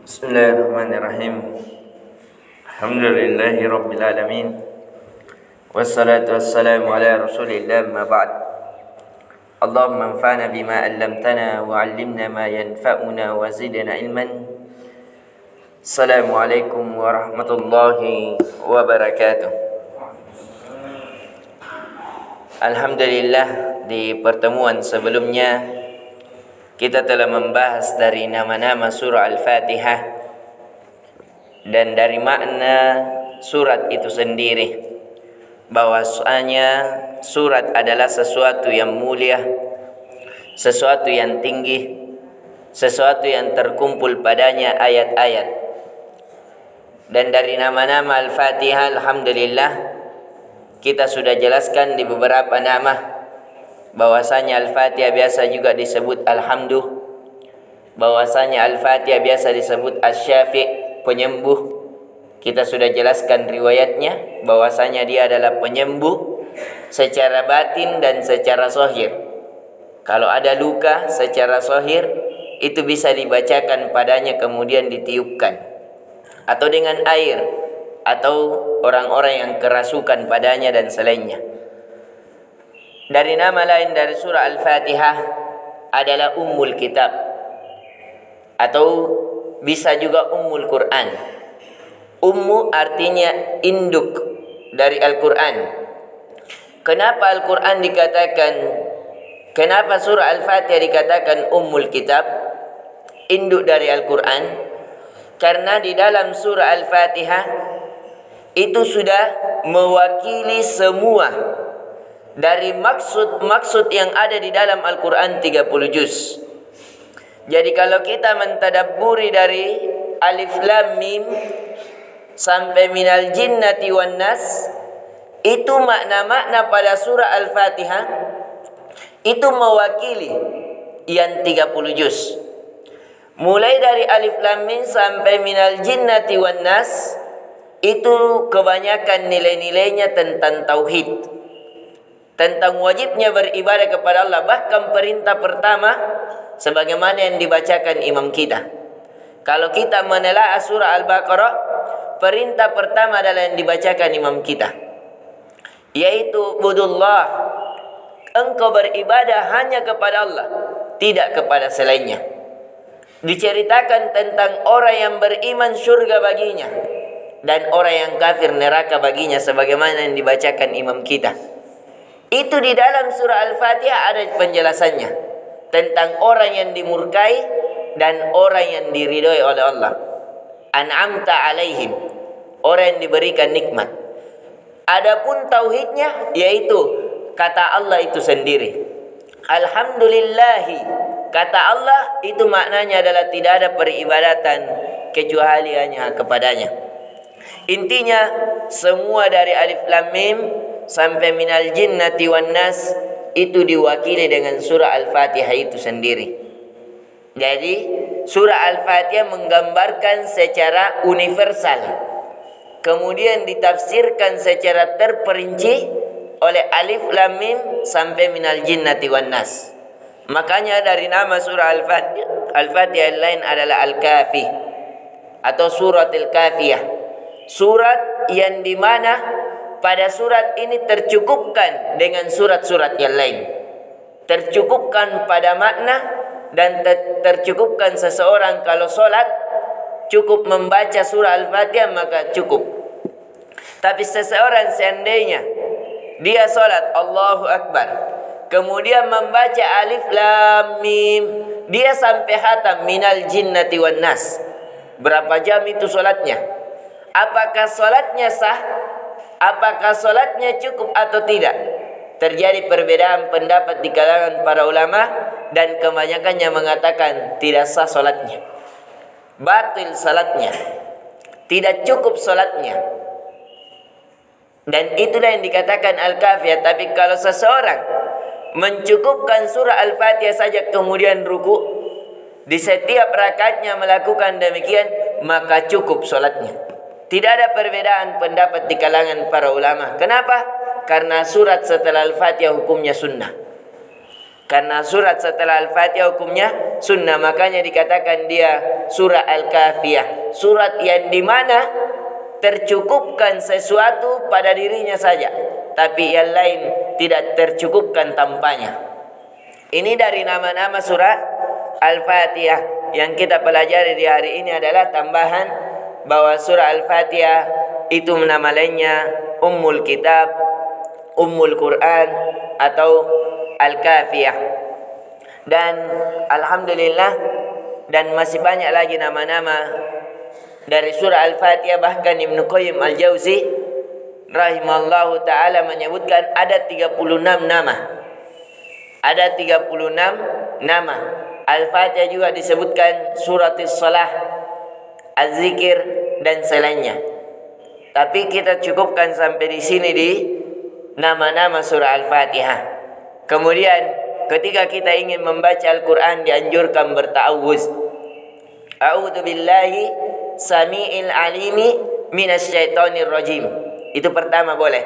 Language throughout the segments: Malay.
Bismillahirrahmanirrahim. Alhamdulillahi rabbil alamin. Wassalatu wassalamu ala Rasulillah ma ba'd. Allahumma anfa'na bima 'allamtana wa 'allimna ma yanfa'una wa zidna ilman. Assalamualaikum warahmatullahi wabarakatuh. Alhamdulillah, di pertemuan sebelumnya kita telah membahas dari nama-nama surah Al-Fatihah dan dari makna surat itu sendiri, bahwasanya surat adalah sesuatu yang mulia, sesuatu yang tinggi, sesuatu yang terkumpul padanya ayat-ayat. Dan dari nama-nama Al-Fatihah, alhamdulillah, kita sudah jelaskan di beberapa nama bahwasanya Al-Fatihah biasa juga disebut Alhamdu, bahwasanya Al-Fatihah biasa disebut Asy-Syafi', penyembuh. Kita sudah jelaskan riwayatnya, bahwasanya dia adalah penyembuh secara batin dan secara zahir. Kalau ada luka secara zahir, itu bisa dibacakan padanya kemudian ditiupkan, atau dengan air, atau orang-orang yang kerasukan padanya dan selainnya. Dari nama lain dari surah Al-Fatihah adalah Ummul Kitab, atau bisa juga Ummul Quran. Ummu artinya induk dari Al-Quran. Kenapa Al-Quran dikatakan, kenapa surah Al-Fatihah dikatakan Ummul Kitab, induk dari Al-Quran? Karena di dalam surah Al-Fatihah itu sudah mewakili semua dari maksud-maksud yang ada di dalam Al-Quran 30 juz. Jadi kalau kita mentadabburi dari Alif Lam Mim sampai minal jinnati wan nas, itu makna-makna pada surah Al-Fatihah itu mewakili yang 30 juz. Mulai dari Alif Lam Mim sampai minal jinnati wan nas, itu kebanyakan nilai-nilainya tentang tauhid, tentang wajibnya beribadah kepada Allah. Bahkan perintah pertama sebagaimana yang dibacakan imam kita. Kalau kita menelaah surah Al-Baqarah, perintah pertama adalah yang dibacakan imam kita, yaitu budullah, engkau beribadah hanya kepada Allah, tidak kepada selainnya. Diceritakan tentang orang yang beriman surga baginya, dan orang yang kafir neraka baginya, sebagaimana yang dibacakan imam kita. Itu di dalam surah Al-Fatihah ada penjelasannya tentang orang yang dimurkai dan orang yang diridhoi oleh Allah. An'amta alaihim, orang yang diberikan nikmat. Adapun tauhidnya, yaitu kata Allah itu sendiri. Alhamdulillahi, kata Allah itu maknanya adalah tidak ada peribadatan kecuali hanya kepadanya. Intinya semua dari Alif Lam Mim sampai minal jinnati wan nas itu diwakili dengan surah Al-Fatihah itu sendiri. Jadi surah Al-Fatihah menggambarkan secara universal, kemudian ditafsirkan secara terperinci oleh Alif Lam Mim sampai minal jinnati wan nas. Makanya dari nama surah Al-Fatihah yang lain adalah Al-Kafi atau surat Al-Kafiyah, surat yang dimana pada surat ini tercukupkan dengan surat-surat yang lain, tercukupkan pada makna, dan tercukupkan seseorang kalau solat cukup membaca surah Al-Fatihah maka cukup. Tapi seseorang seandainya dia solat Allahu Akbar, kemudian membaca Alif Lam Mim, dia sampai khatam minal jinnati wan nas, berapa jam itu solatnya? Apakah solatnya sah? Apakah solatnya cukup atau tidak? Terjadi perbedaan pendapat di kalangan para ulama, dan kebanyakannya mengatakan tidak sah solatnya, batil solatnya, tidak cukup solatnya. Dan itulah yang dikatakan Al-Kafiyah. Tapi kalau seseorang mencukupkan surah Al-Fatihah saja kemudian ruku, di setiap rakaatnya melakukan demikian, maka cukup solatnya. Tidak ada perbedaan pendapat di kalangan para ulama. Kenapa? Karena surat setelah Al-Fatihah hukumnya sunnah. Karena surat setelah Al-Fatihah hukumnya sunnah, makanya dikatakan dia surah Al-Kafiyah. Surat yang dimana tercukupkan sesuatu pada dirinya saja, tapi yang lain tidak tercukupkan tanpanya. Ini dari nama-nama surah Al-Fatihah. Yang kita pelajari di hari ini adalah tambahan bahwa surah Al-Fatihah itu nama lainnya Ummul Kitab, Ummul Quran atau Al-Kafiyah. Dan alhamdulillah, dan masih banyak lagi nama-nama dari surah Al-Fatihah. Bahkan Ibnu Qayyim Al-Jauzi rahimallahu ta'ala menyebutkan ada 36 nama. Ada 36 nama. Al-Fatihah juga disebutkan suratis salah, Az-Zikir dan selainnya. Tapi kita cukupkan sampai di sini di nama-nama surah Al-Fatihah. Kemudian ketika kita ingin membaca Al-Quran dianjurkan berta'awuz. A'udzu billahi samiil alimi minasyaitonir rajim. Itu pertama boleh.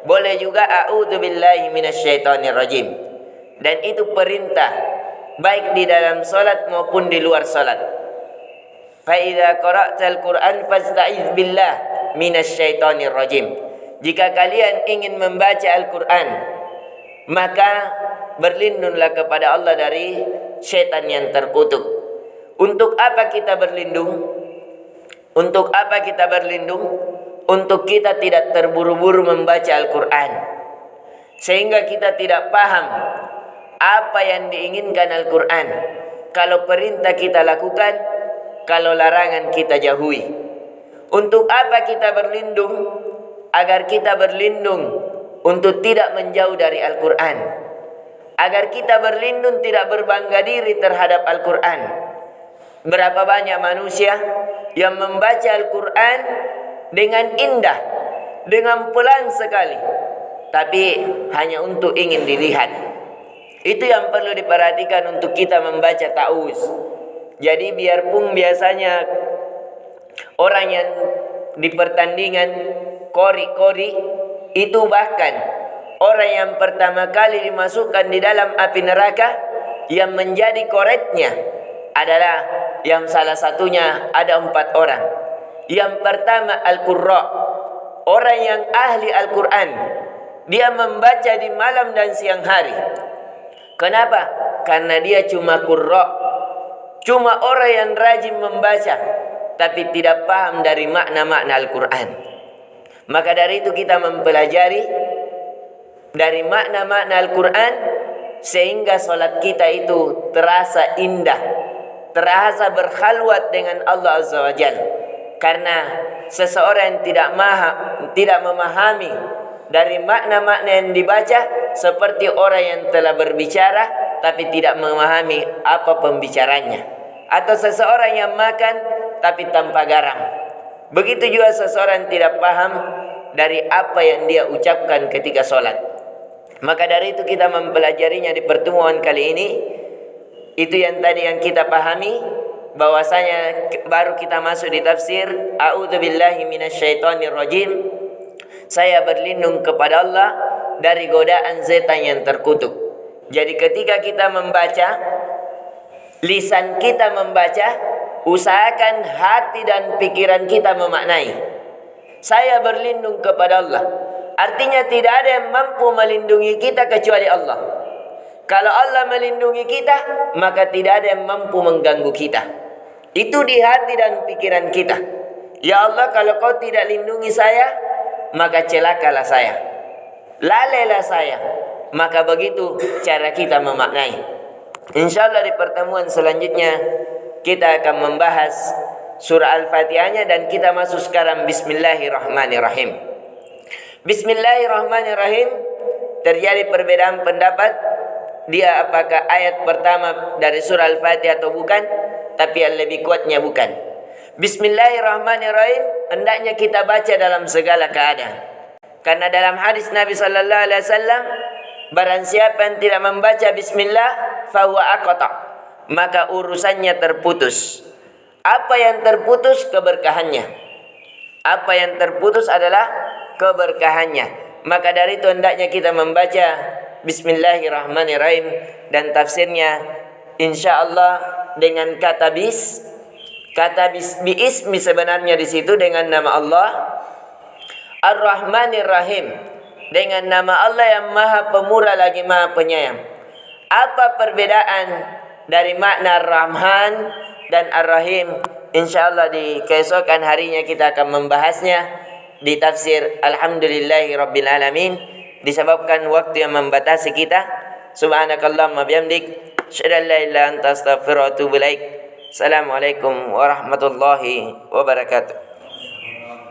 Boleh juga a'udzu billahi minasyaitonir rajim. Dan itu perintah baik di dalam salat maupun di luar salat. Fa idza qara'tal Qur'an fasta'iz billah minasyaitonir rajim. Jika kalian ingin membaca Al-Quran, maka berlindunglah kepada Allah dari syaitan yang terkutuk. Untuk apa kita berlindung? Untuk apa kita berlindung? Untuk kita tidak terburu-buru membaca Al-Quran, sehingga kita tidak paham apa yang diinginkan Al-Quran. Kalau perintah kita lakukan, kalau larangan kita jauhi. Untuk apa kita berlindung? Agar kita berlindung untuk tidak menjauh dari Al-Quran. Agar kita berlindung tidak berbangga diri terhadap Al-Quran. Berapa banyak manusia yang membaca Al-Quran dengan indah, dengan pelan sekali, tapi hanya untuk ingin dilihat. Itu yang perlu diperhatikan untuk kita membaca ta'awuz. Jadi biarpun biasanya orang yang di pertandingan kori-kori itu, bahkan orang yang pertama kali dimasukkan di dalam api neraka, yang menjadi koretnya adalah yang salah satunya ada 4 orang. Yang pertama Al-Qurra, orang yang ahli Al-Quran. Dia membaca di malam dan siang hari. Kenapa? Karena dia cuma qurra, cuma orang yang rajin membaca, tapi tidak paham dari makna-makna Al-Quran. Maka dari itu kita mempelajari dari makna-makna Al-Quran, sehingga solat kita itu terasa indah, terasa berkhalwat dengan Allah Azza wa Jalla. Karena seseorang yang tidak memahami dari makna-makna yang dibaca, seperti orang yang telah berbicara tapi tidak memahami apa pembicaranya. Atau seseorang yang makan tapi tanpa garam. Begitu juga seseorang tidak paham dari apa yang dia ucapkan ketika sholat. Maka dari itu kita mempelajarinya di pertemuan kali ini. Itu yang tadi yang kita pahami, bahwasanya baru kita masuk di tafsir. A'udzubillahi minasyaitonir rajim. Saya berlindung kepada Allah dari godaan setan yang terkutuk. Jadi ketika kita membaca, lisan kita membaca, usahakan hati dan pikiran kita memaknai. Saya berlindung kepada Allah. Artinya tidak ada yang mampu melindungi kita kecuali Allah. Kalau Allah melindungi kita, maka tidak ada yang mampu mengganggu kita. Itu di hati dan pikiran kita. Ya Allah, kalau kau tidak lindungi saya, maka celakalah saya, lalailah saya. Maka begitu cara kita memaknai. InsyaAllah di pertemuan selanjutnya kita akan membahas surah Al-Fatihahnya, dan kita masuk sekarang Bismillahirrahmanirrahim. Bismillahirrahmanirrahim. Terjadi perbedaan pendapat, dia apakah ayat pertama dari surah Al-Fatihah atau bukan, tapi yang lebih kuatnya bukan. Bismillahirrahmanirrahim hendaknya kita baca dalam segala keadaan. Karena dalam hadis Nabi sallallahu alaihi wasallam, barang siapa yang tidak membaca bismillah fahuwa aqta, maka urusannya terputus. Apa yang terputus? Keberkahannya. Apa yang terputus adalah keberkahannya. Maka dari itu hendaknya kita membaca Bismillahirrahmanirrahim dan tafsirnya insyaallah dengan kata biismi sebenarnya di situ dengan nama Allah Ar-Rahmanir Rahim, dengan nama Allah yang Maha Pemurah lagi Maha Penyayang. Apa perbedaan dari makna Ar-Rahman dan Ar-Rahim? Insyaallah di keesokan harinya kita akan membahasnya di tafsir Alhamdulillahi Rabbil Alamin. Disebabkan waktu yang membatasi kita, subhanakallahumma bihamdik, asyhadu an la ilaha illa anta astaghfiruka wa atubu ilaik. Assalamualaikum warahmatullahi wabarakatuh.